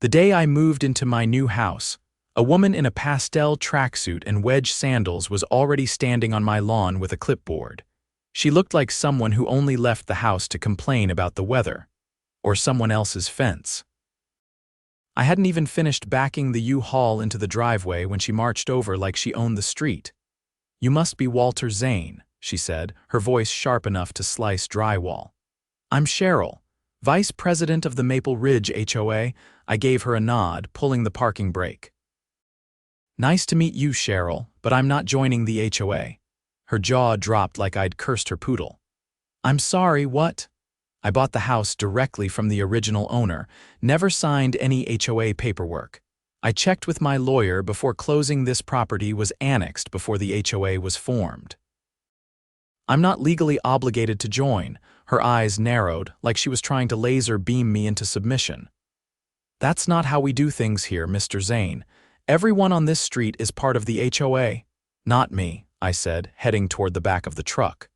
The day I moved into my new house, a woman in a pastel tracksuit and wedge sandals was already standing on my lawn with a clipboard. She looked like someone who only left the house to complain about the weather, or someone else's fence. I hadn't even finished backing the U-Haul into the driveway when she marched over like she owned the street. "You must be Walter Zane," she said, her voice sharp enough to slice drywall. "I'm Cheryl, Vice President of the Maple Ridge HOA. I gave her a nod, pulling the parking brake. "Nice to meet you, Cheryl, but I'm not joining the HOA. Her jaw dropped like I'd cursed her poodle. "I'm sorry, what?" I bought the house directly from the original owner, never signed any HOA paperwork. I checked with my lawyer before closing. This property was annexed before the HOA was formed. "I'm not legally obligated to join." Her eyes narrowed, like she was trying to laser beam me into submission. "That's not how we do things here, Mr. Zane. Everyone on this street is part of the HOA." "Not me," I said, heading toward the back of the truck.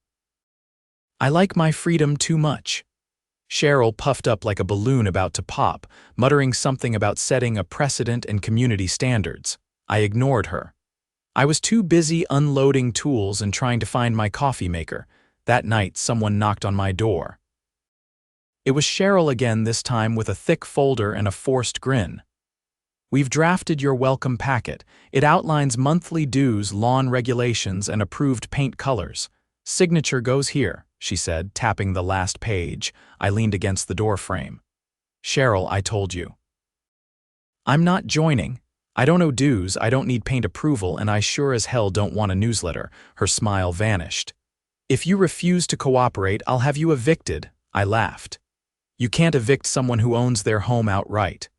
"I like my freedom too much." Cheryl puffed up like a balloon about to pop, muttering something about setting a precedent and community standards. I ignored her. I was too busy unloading tools and trying to find my coffee maker. That night, someone knocked on my door. It was Cheryl again, this time with a thick folder and a forced grin. "We've drafted your welcome packet. It outlines monthly dues, lawn regulations, and approved paint colors. Signature goes here," she said, tapping the last page. I leaned against the door frame. "Cheryl, I told you. I'm not joining. I don't owe dues, I don't need paint approval, and I sure as hell don't want a newsletter." Her smile vanished. "If you refuse to cooperate, I'll have you evicted." I laughed. "You can't evict someone who owns their home outright."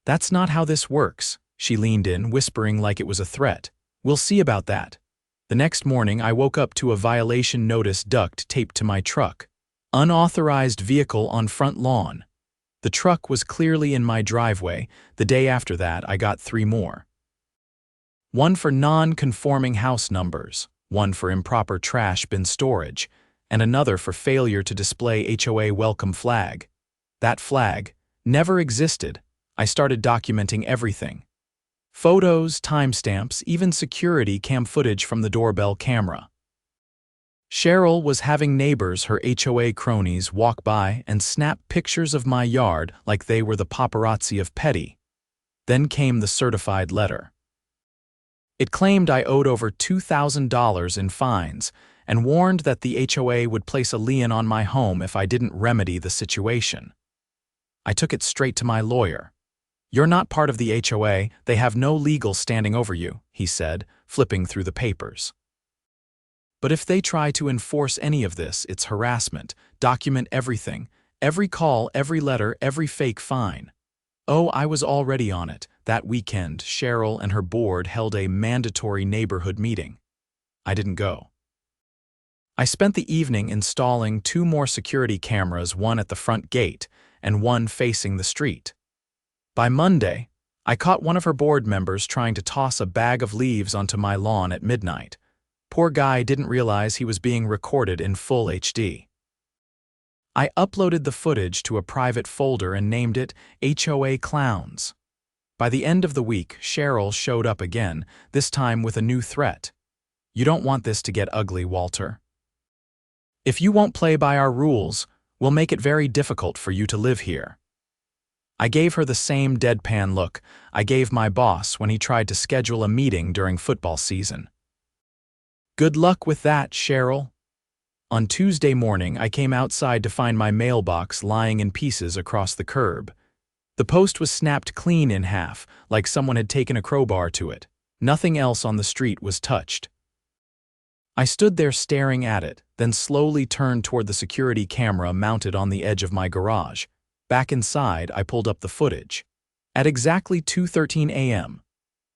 "That's not how this works." She leaned in, whispering like it was a threat. "We'll see about that." The next morning, I woke up to a violation notice duct taped to my truck. "Unauthorized vehicle on front lawn." The truck was clearly in my driveway. The day after that, I got 3 more. One for non-conforming house numbers, one for improper trash bin storage, and another for failure to display HOA welcome flag. That flag never existed. I started documenting everything. Photos, timestamps, even security cam footage from the doorbell camera. Cheryl was having neighbors, her HOA cronies, walk by and snap pictures of my yard like they were the paparazzi of petty. Then came the certified letter. It claimed I owed over $2,000 in fines and warned that the HOA would place a lien on my home if I didn't remedy the situation. I took it straight to my lawyer. "You're not part of the HOA, they have no legal standing over you," he said, flipping through the papers. "But if they try to enforce any of this, it's harassment. Document everything, every call, every letter, every fake fine." Oh, I was already on it. That weekend, Cheryl and her board held a mandatory neighborhood meeting. I didn't go. I spent the evening installing 2 more security cameras, one at the front gate and one facing the street. By Monday, I caught one of her board members trying to toss a bag of leaves onto my lawn at midnight. Poor guy didn't realize he was being recorded in full HD. I uploaded the footage to a private folder and named it HOA Clowns. By the end of the week, Cheryl showed up again, this time with a new threat. "You don't want this to get ugly, Walter. If you won't play by our rules, we'll make it very difficult for you to live here." I gave her the same deadpan look I gave my boss when he tried to schedule a meeting during football season. "Good luck with that, Cheryl." On Tuesday morning, I came outside to find my mailbox lying in pieces across the curb. The post was snapped clean in half, like someone had taken a crowbar to it. Nothing else on the street was touched. I stood there staring at it, then slowly turned toward the security camera mounted on the edge of my garage. Back inside, I pulled up the footage. At exactly 2:13 a.m.,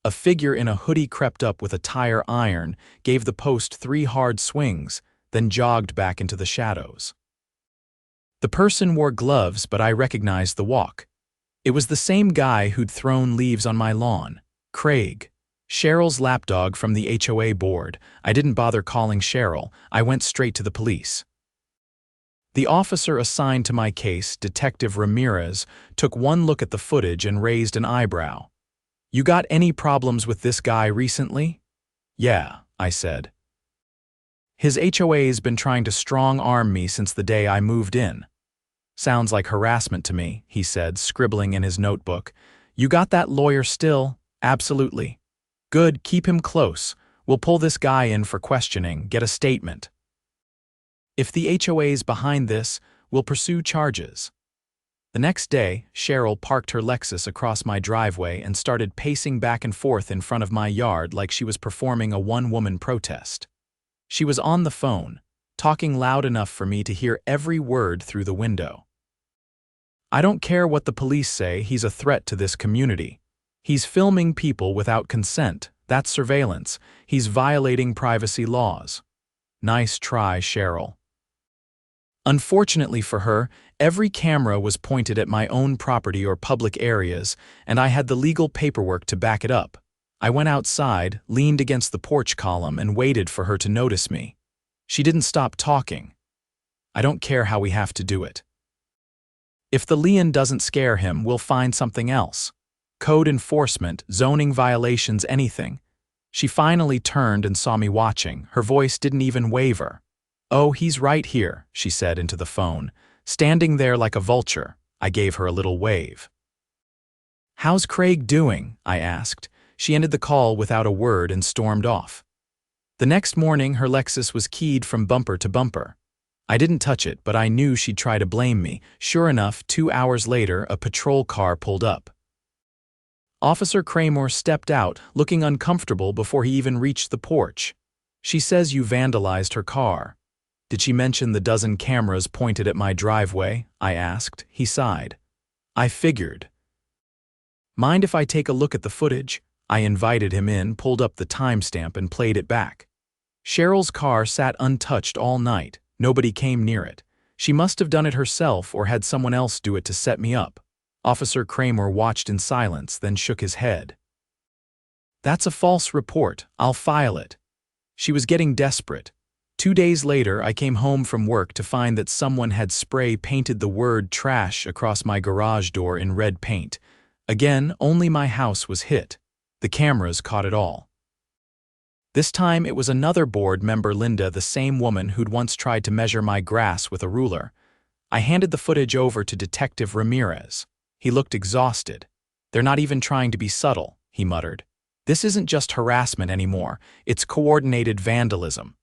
a figure in a hoodie crept up with a tire iron, gave the post 3 hard swings, then jogged back into the shadows. The person wore gloves, but I recognized the walk. It was the same guy who'd thrown leaves on my lawn, Craig, Cheryl's lapdog from the HOA board. I didn't bother calling Cheryl. I went straight to the police. The officer assigned to my case, Detective Ramirez, took one look at the footage and raised an eyebrow. "You got any problems with this guy recently?" "Yeah," I said. "His HOA's been trying to strong-arm me since the day I moved in." "Sounds like harassment to me," he said, scribbling in his notebook. "You got that lawyer still?" "Absolutely." "Good, keep him close. We'll pull this guy in for questioning, get a statement. If the HOA's behind this, we'll pursue charges." The next day, Cheryl parked her Lexus across my driveway and started pacing back and forth in front of my yard like she was performing a one-woman protest. She was on the phone, talking loud enough for me to hear every word through the window. "I don't care what the police say, he's a threat to this community. He's filming people without consent. That's surveillance. He's violating privacy laws." Nice try, Cheryl. Unfortunately for her, every camera was pointed at my own property or public areas, and I had the legal paperwork to back it up. I went outside, leaned against the porch column, and waited for her to notice me. She didn't stop talking. "I don't care how we have to do it. If the lien doesn't scare him, we'll find something else. Code enforcement, zoning violations, anything." She finally turned and saw me watching. Her voice didn't even waver. "Oh, he's right here," she said into the phone. Standing there like a vulture, I gave her a little wave. "How's Craig doing?" I asked. She ended the call without a word and stormed off. The next morning, her Lexus was keyed from bumper to bumper. I didn't touch it, but I knew she'd try to blame me. Sure enough, 2 hours later, a patrol car pulled up. Officer Kramer stepped out, looking uncomfortable before he even reached the porch. "She says you vandalized her car." "Did she mention the dozen cameras pointed at my driveway?" I asked. He sighed. "I figured." "Mind if I take a look at the footage?" I invited him in, pulled up the timestamp, and played it back. Cheryl's car sat untouched all night. Nobody came near it. She must have done it herself or had someone else do it to set me up. Officer Kramer watched in silence, then shook his head. "That's a false report. I'll file it." She was getting desperate. 2 days later, I came home from work to find that someone had spray painted the word trash across my garage door in red paint. Again, only my house was hit. The cameras caught it all. This time it was another board member, Linda, the same woman who'd once tried to measure my grass with a ruler. I handed the footage over to Detective Ramirez. He looked exhausted. "They're not even trying to be subtle," he muttered. "This isn't just harassment anymore, it's coordinated vandalism."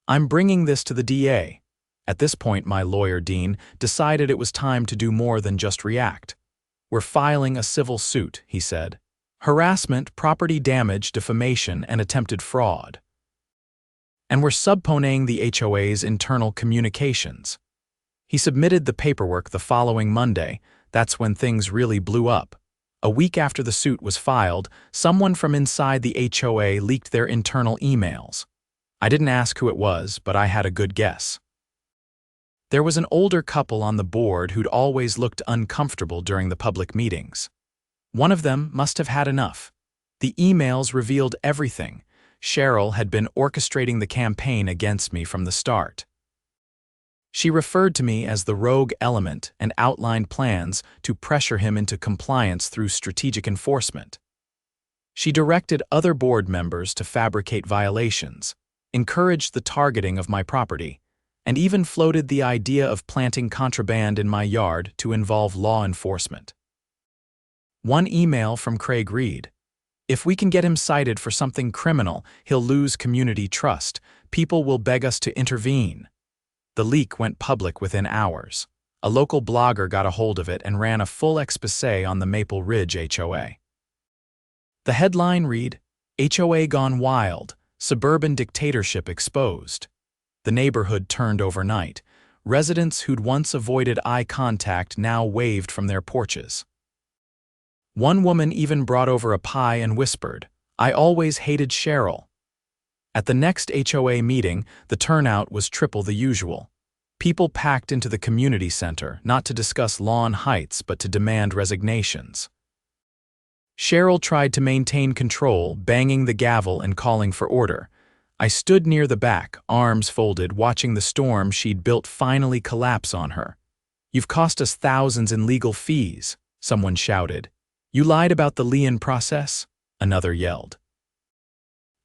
"I'm bringing this to the DA. At this point, my lawyer, Dean, decided it was time to do more than just react. "We're filing a civil suit," he said. "Harassment, property damage, defamation, and attempted fraud. And we're subpoenaing the HOA's internal communications." He submitted the paperwork the following Monday. That's when things really blew up. A week after the suit was filed, someone from inside the HOA leaked their internal emails. I didn't ask who it was, but I had a good guess. There was an older couple on the board who'd always looked uncomfortable during the public meetings. One of them must have had enough. The emails revealed everything. Cheryl had been orchestrating the campaign against me from the start. She referred to me as the rogue element and outlined plans to pressure him into compliance through strategic enforcement. She directed other board members to fabricate violations, encouraged the targeting of my property, and even floated the idea of planting contraband in my yard to involve law enforcement. One email from Craig read, "If we can get him cited for something criminal, he'll lose community trust. People will beg us to intervene." The leak went public within hours. A local blogger got a hold of it and ran a full exposé on the Maple Ridge HOA. The headline read, "HOA Gone Wild, Suburban Dictatorship Exposed." The neighborhood turned overnight. Residents who'd once avoided eye contact now waved from their porches. One woman even brought over a pie and whispered, "I always hated Cheryl." At the next HOA meeting, the turnout was triple the usual. People packed into the community center, not to discuss lawn heights, but to demand resignations. Cheryl tried to maintain control, banging the gavel and calling for order. I stood near the back, arms folded, watching the storm she'd built finally collapse on her. "You've cost us thousands in legal fees," someone shouted. "You lied about the lien process," another yelled.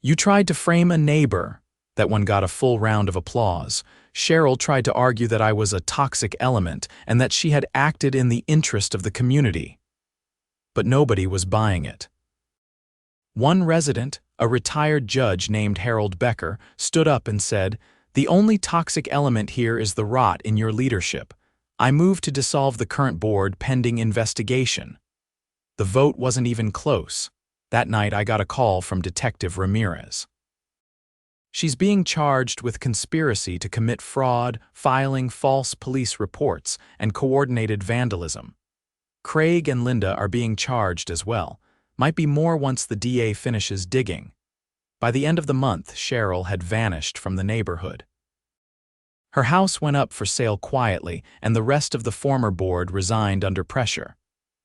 "You tried to frame a neighbor," that one got a full round of applause. Cheryl tried to argue that I was a toxic element and that she had acted in the interest of the community. But nobody was buying it. One resident, a retired judge named Harold Becker, stood up and said, "The only toxic element here is the rot in your leadership. I move to dissolve the current board pending investigation." The vote wasn't even close. That night I got a call from Detective Ramirez. "She's being charged with conspiracy to commit fraud, filing false police reports, and coordinated vandalism. Craig and Linda are being charged as well. Might be more once the DA finishes digging." By the end of the month, Cheryl had vanished from the neighborhood. Her house went up for sale quietly, and the rest of the former board resigned under pressure.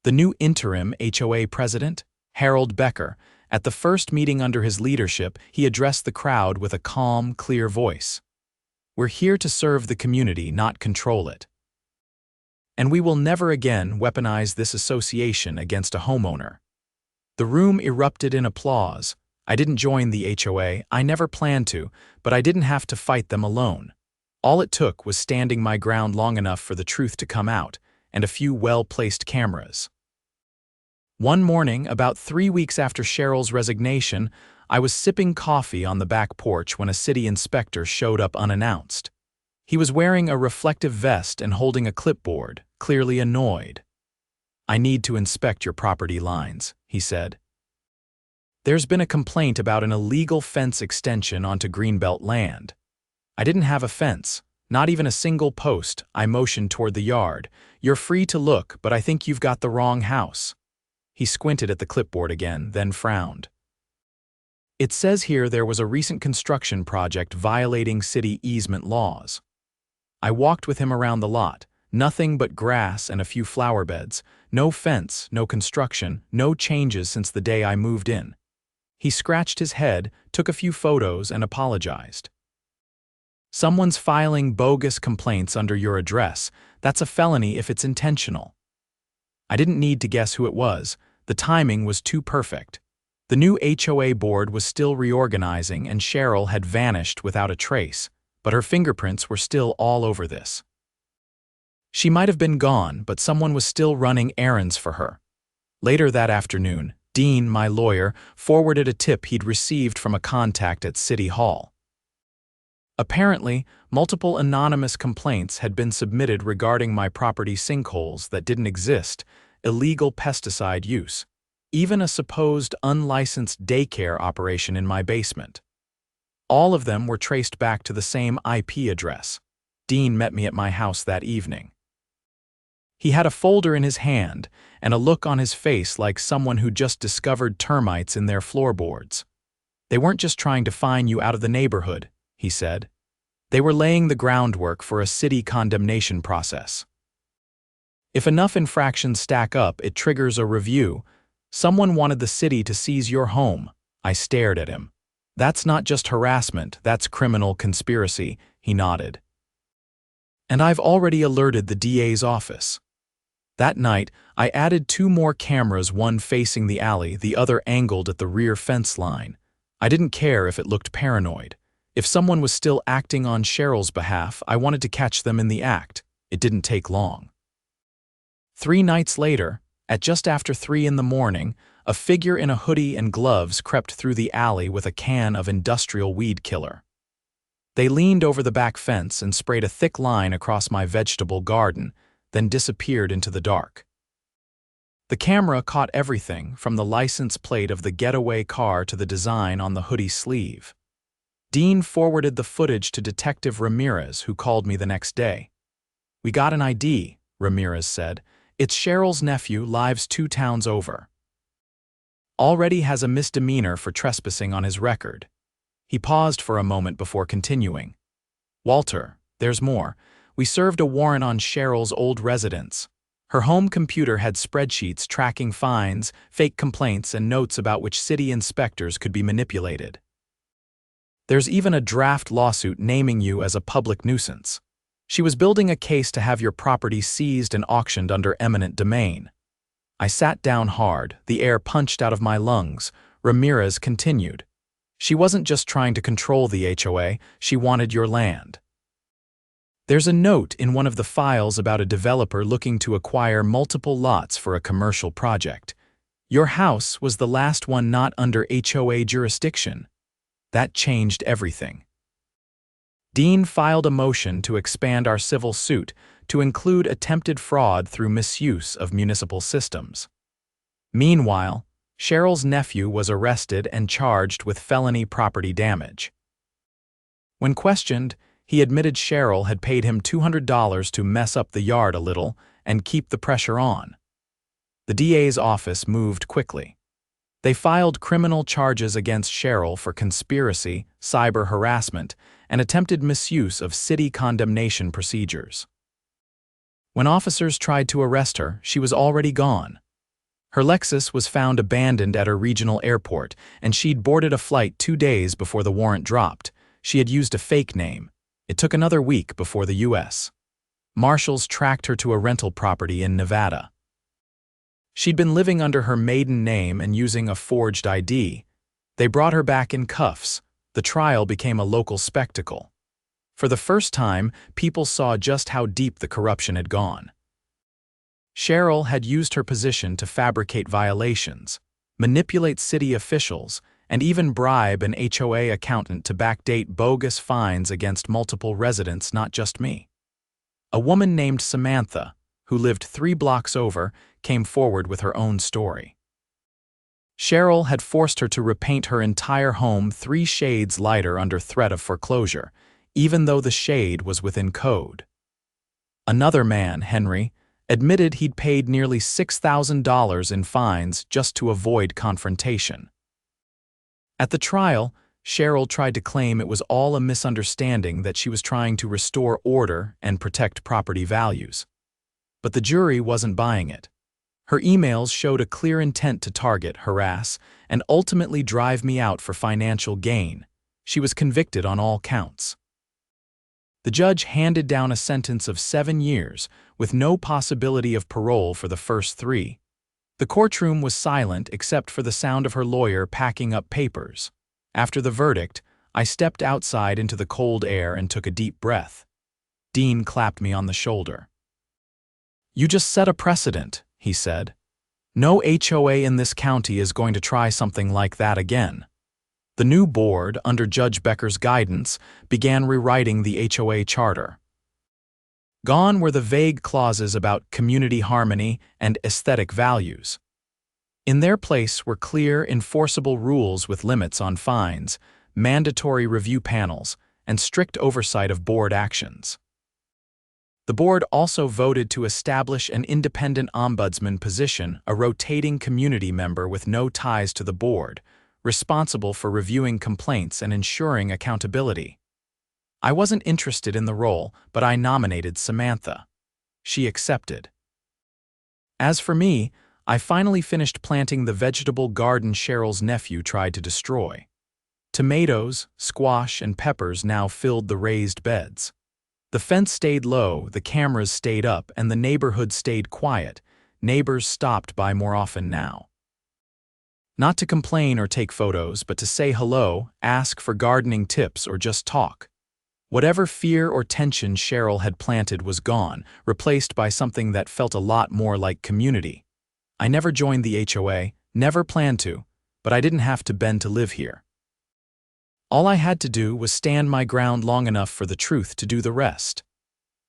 The new interim HOA president, Harold Becker, at the first meeting under his leadership, he addressed the crowd with a calm, clear voice. "We're here to serve the community, not control it. And we will never again weaponize this association against a homeowner." The room erupted in applause. I didn't join the HOA, I never planned to, but I didn't have to fight them alone. All it took was standing my ground long enough for the truth to come out, and a few well-placed cameras. One morning, about 3 weeks after Cheryl's resignation, I was sipping coffee on the back porch when a city inspector showed up unannounced. He was wearing a reflective vest and holding a clipboard, clearly annoyed. "I need to inspect your property lines," he said. "There's been a complaint about an illegal fence extension onto Greenbelt land." I didn't have a fence, not even a single post. I motioned toward the yard. "You're free to look, but I think you've got the wrong house." He squinted at the clipboard again, then frowned. "It says here there was a recent construction project violating city easement laws." I walked with him around the lot. Nothing but grass and a few flower beds. No fence, no construction, no changes since the day I moved in. He scratched his head, took a few photos, and apologized. "Someone's filing bogus complaints under your address. That's a felony if it's intentional." I didn't need to guess who it was. The timing was too perfect. The new HOA board was still reorganizing, and Cheryl had vanished without a trace, but her fingerprints were still all over this. She might have been gone, but someone was still running errands for her. Later that afternoon, Dean, my lawyer, forwarded a tip he'd received from a contact at City Hall. Apparently, multiple anonymous complaints had been submitted regarding my property sinkholes that didn't exist, illegal pesticide use, even a supposed unlicensed daycare operation in my basement. All of them were traced back to the same IP address. Dean met me at my house that evening. He had a folder in his hand and a look on his face like someone who just discovered termites in their floorboards. "They weren't just trying to fine you out of the neighborhood," he said. "They were laying the groundwork for a city condemnation process. If enough infractions stack up, it triggers a review. Someone wanted the city to seize your home." I stared at him. "That's not just harassment, that's criminal conspiracy," he nodded. "And I've already alerted the DA's office." That night, I added 2 more cameras, one facing the alley, the other angled at the rear fence line. I didn't care if it looked paranoid. If someone was still acting on Cheryl's behalf, I wanted to catch them in the act. It didn't take long. 3 nights later, at just after 3 in the morning, a figure in a hoodie and gloves crept through the alley with a can of industrial weed killer. They leaned over the back fence and sprayed a thick line across my vegetable garden, then disappeared into the dark. The camera caught everything, from the license plate of the getaway car to the design on the hoodie sleeve. Dean forwarded the footage to Detective Ramirez, who called me the next day. "We got an ID," Ramirez said. "It's Cheryl's nephew, lives 2 towns over. Already has a misdemeanor for trespassing on his record." He paused for a moment before continuing. "Walter, there's more. We served a warrant on Cheryl's old residence. Her home computer had spreadsheets tracking fines, fake complaints, and notes about which city inspectors could be manipulated. There's even a draft lawsuit naming you as a public nuisance. She was building a case to have your property seized and auctioned under eminent domain. I sat down hard, the air punched out of my lungs. Ramirez continued. She wasn't just trying to control the HOA, she wanted your land. There's a note in one of the files about a developer looking to acquire multiple lots for a commercial project. Your house was the last one not under HOA jurisdiction. That changed everything. Dean filed a motion to expand our civil suit to include attempted fraud through misuse of municipal systems. Meanwhile, Cheryl's nephew was arrested and charged with felony property damage. When questioned, he admitted Cheryl had paid him $200 to mess up the yard a little and keep the pressure on. The DA's office moved quickly. They filed criminal charges against Cheryl for conspiracy, cyber harassment, and attempted misuse of city condemnation procedures. When officers tried to arrest her, she was already gone. Her Lexus was found abandoned at her regional airport, and she'd boarded a flight 2 days before the warrant dropped. She had used a fake name. It took another week before the U.S. Marshals tracked her to a rental property in Nevada. She'd been living under her maiden name and using a forged ID. They brought her back in cuffs. The trial became a local spectacle. For the first time, people saw just how deep the corruption had gone. Cheryl had used her position to fabricate violations, manipulate city officials, and even bribe an HOA accountant to backdate bogus fines against multiple residents, not just me. A woman named Samantha, who lived 3 blocks over, came forward with her own story. Cheryl had forced her to repaint her entire home 3 shades lighter under threat of foreclosure, even though the shade was within code. Another man, Henry, admitted he'd paid nearly $6,000 in fines just to avoid confrontation. At the trial, Cheryl tried to claim it was all a misunderstanding, that she was trying to restore order and protect property values. But the jury wasn't buying it. Her emails showed a clear intent to target, harass, and ultimately drive me out for financial gain. She was convicted on all counts. The judge handed down a sentence of 7 years, with no possibility of parole for the first 3. The courtroom was silent except for the sound of her lawyer packing up papers. After the verdict, I stepped outside into the cold air and took a deep breath. Dean clapped me on the shoulder. "You just set a precedent," he said. "No HOA in this county is going to try something like that again." The new board, under Judge Becker's guidance, began rewriting the HOA charter. Gone were the vague clauses about community harmony and aesthetic values. In their place were clear, enforceable rules with limits on fines, mandatory review panels, and strict oversight of board actions. The board also voted to establish an independent ombudsman position, a rotating community member with no ties to the board, responsible for reviewing complaints and ensuring accountability. I wasn't interested in the role, but I nominated Samantha. She accepted. As for me, I finally finished planting the vegetable garden Cheryl's nephew tried to destroy. Tomatoes, squash, and peppers now filled the raised beds. The fence stayed low, the cameras stayed up, and the neighborhood stayed quiet. Neighbors stopped by more often now. Not to complain or take photos, but to say hello, ask for gardening tips, or just talk. Whatever fear or tension Cheryl had planted was gone, replaced by something that felt a lot more like community. I never joined the HOA, never planned to, but I didn't have to bend to live here. All I had to do was stand my ground long enough for the truth to do the rest.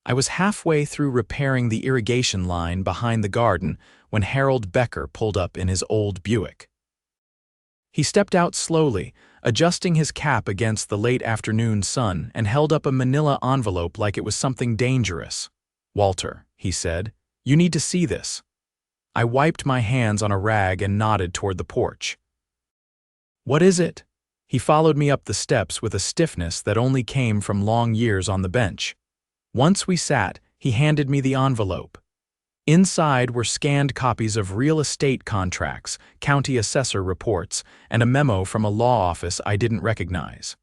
I was halfway through repairing the irrigation line behind the garden when Harold Becker pulled up in his old Buick. He stepped out slowly, adjusting his cap against the late afternoon sun, and held up a manila envelope like it was something dangerous. "Walter," he said, "you need to see this." I wiped my hands on a rag and nodded toward the porch. "What is it?" He followed me up the steps with a stiffness that only came from long years on the bench. Once we sat, he handed me the envelope. Inside were scanned copies of real estate contracts, county assessor reports, and a memo from a law office I didn't recognize.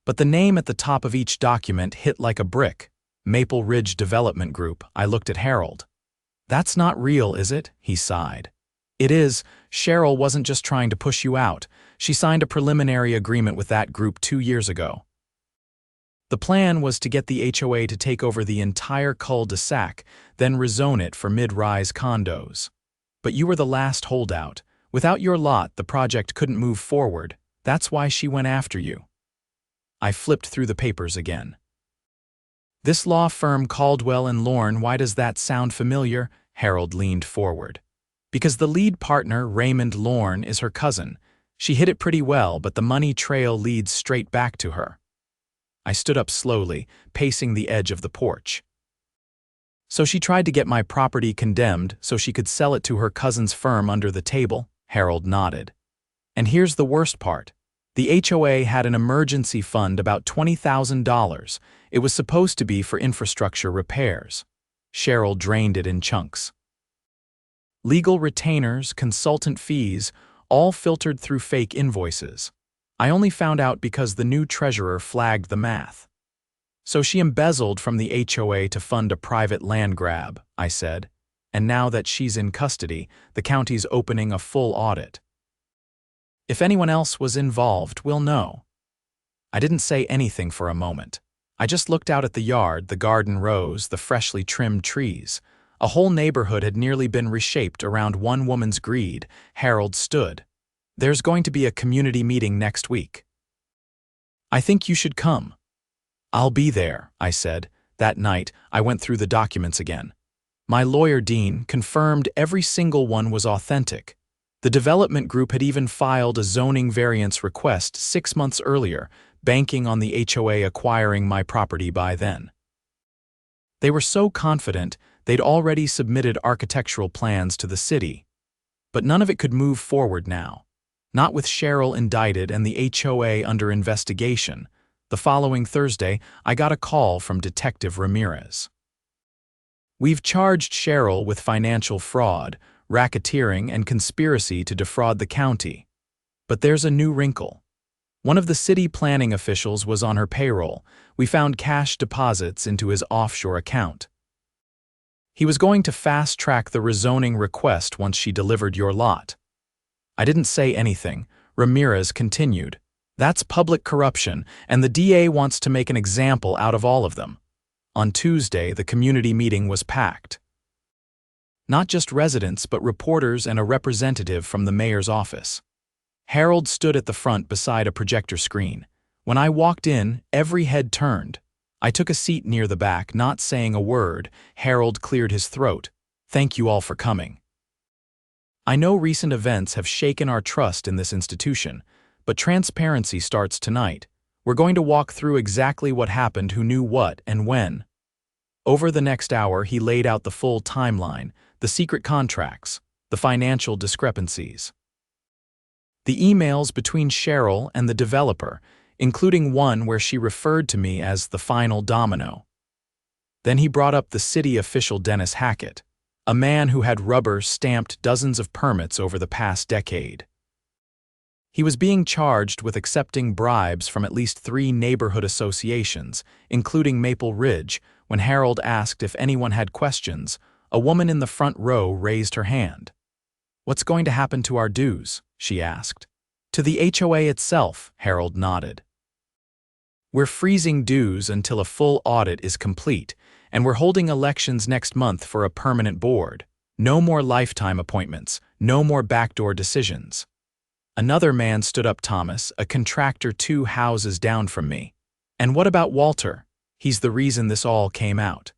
But the name at the top of each document hit like a brick. Maple Ridge Development Group. I looked at Harold. "That's not real, is it?" he sighed. "It is. Cheryl wasn't just trying to push you out. She signed a preliminary agreement with that group 2 years ago. The plan was to get the HOA to take over the entire cul-de-sac, then rezone it for mid-rise condos. But you were the last holdout. Without your lot, the project couldn't move forward. That's why she went after you." I flipped through the papers again. "This law firm Caldwell and Lorne, why does that sound familiar?" Harold leaned forward. "Because the lead partner, Raymond Lorne, is her cousin. She hid it pretty well, but the money trail leads straight back to her." I stood up slowly, pacing the edge of the porch. "So she tried to get my property condemned so she could sell it to her cousin's firm under the table?" Harold nodded. "And here's the worst part. The HOA had an emergency fund, about $20,000. It was supposed to be for infrastructure repairs. Cheryl drained it in chunks. Legal retainers, consultant fees, all filtered through fake invoices. I only found out because the new treasurer flagged the math." "So she embezzled from the HOA to fund a private land grab," I said. "And now that she's in custody, the county's opening a full audit. If anyone else was involved, we'll know." I didn't say anything for a moment. I just looked out at the yard, the garden rows, the freshly trimmed trees. A whole neighborhood had nearly been reshaped around one woman's greed. Harold stood. "There's going to be a community meeting next week. I think you should come." "I'll be there," I said. That night, I went through the documents again. My lawyer, Dean, confirmed every single one was authentic. The development group had even filed a zoning variance request 6 months earlier, banking on the HOA acquiring my property by then. They were so confident they'd already submitted architectural plans to the city. But none of it could move forward now. Not with Cheryl indicted and the HOA under investigation. The following Thursday, I got a call from Detective Ramirez. "We've charged Cheryl with financial fraud, racketeering, and conspiracy to defraud the county. But there's a new wrinkle. One of the city planning officials was on her payroll. We found cash deposits into his offshore account. He was going to fast-track the rezoning request once she delivered your lot." I didn't say anything. Ramirez continued. "That's public corruption, and the DA wants to make an example out of all of them." On Tuesday, the community meeting was packed. Not just residents, but reporters and a representative from the mayor's office. Harold stood at the front beside a projector screen. When I walked in, every head turned. I took a seat near the back, not saying a word. Harold cleared his throat. "Thank you all for coming. I know recent events have shaken our trust in this institution, but transparency starts tonight. We're going to walk through exactly what happened, who knew what, and when." Over the next hour, he laid out the full timeline, the secret contracts, the financial discrepancies. The emails between Cheryl and the developer, including one where she referred to me as the final domino. Then he brought up the city official Dennis Hackett, a man who had rubber-stamped dozens of permits over the past decade. He was being charged with accepting bribes from at least 3 neighborhood associations, including Maple Ridge. When Harold asked if anyone had questions, a woman in the front row raised her hand. "What's going to happen to our dues?" she asked. "To the HOA itself," Harold nodded. "We're freezing dues until a full audit is complete, and we're holding elections next month for a permanent board. No more lifetime appointments, no more backdoor decisions." Another man stood up, Thomas, a contractor 2 houses down from me. "And what about Walter? He's the reason this all came out.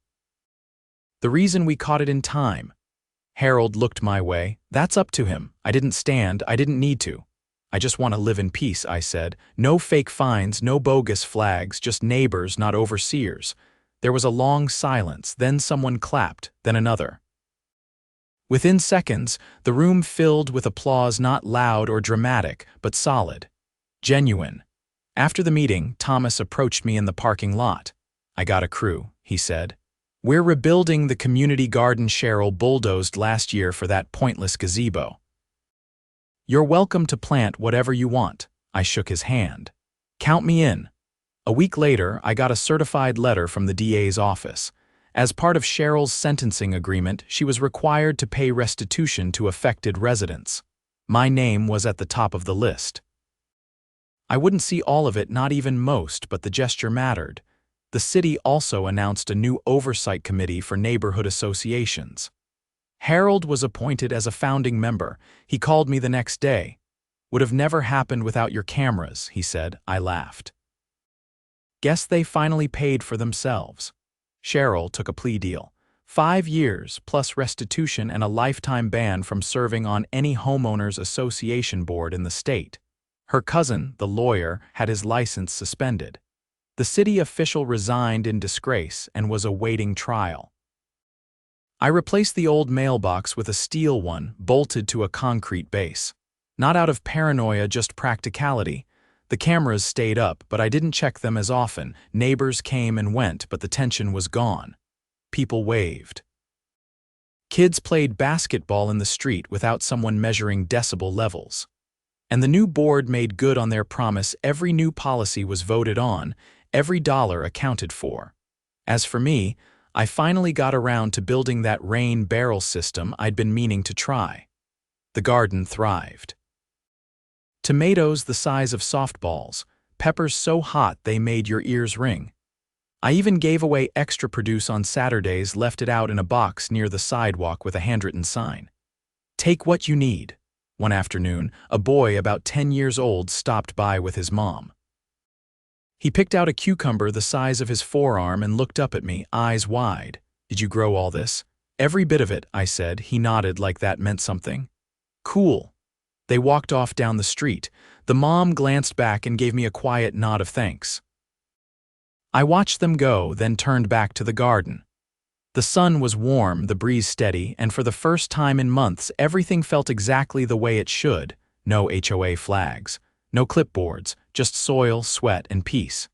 The reason we caught it in time." Harold looked my way. "That's up to him. I didn't need to. I just want to live in peace," I said. "No fake fines, no bogus flags, just neighbors, not overseers." There was a long silence, then someone clapped, then another. Within seconds, the room filled with applause, not loud or dramatic, but solid, genuine. After the meeting, Thomas approached me in the parking lot. "I got a crew," he said. "We're rebuilding the community garden Cheryl bulldozed last year for that pointless gazebo. You're welcome to plant whatever you want." I shook his hand. "Count me in." A week later, I got a certified letter from the DA's office. As part of Cheryl's sentencing agreement, she was required to pay restitution to affected residents. My name was at the top of the list. I wouldn't see all of it, not even most, but the gesture mattered. The city also announced a new oversight committee for neighborhood associations. Harold was appointed as a founding member. He called me the next day. "Would have never happened without your cameras," he said. I laughed. Guess they finally paid for themselves. Cheryl took a plea deal. 5 years plus restitution and a lifetime ban from serving on any homeowners association board in the state. Her cousin, the lawyer, had his license suspended. The city official resigned in disgrace and was awaiting trial. I replaced the old mailbox with a steel one bolted to a concrete base. Not out of paranoia, just practicality. The cameras stayed up, but I didn't check them as often. Neighbors came and went, but the tension was gone. People waved. Kids played basketball in the street without someone measuring decibel levels. And the new board made good on their promise. Every new policy was voted on, every dollar accounted for. As for me, I finally got around to building that rain barrel system I'd been meaning to try. The garden thrived. Tomatoes the size of softballs, peppers so hot they made your ears ring. I even gave away extra produce on Saturdays, left it out in a box near the sidewalk with a handwritten sign. "Take what you need." One afternoon, a boy about 10 years old stopped by with his mom. He picked out a cucumber the size of his forearm and looked up at me, eyes wide. "Did you grow all this?" "Every bit of it," I said. He nodded like that meant something. "Cool." They walked off down the street. The mom glanced back and gave me a quiet nod of thanks. I watched them go, then turned back to the garden. The sun was warm, the breeze steady, and for the first time in months, everything felt exactly the way it should. No HOA flags, no clipboards, just soil, sweat, and peace.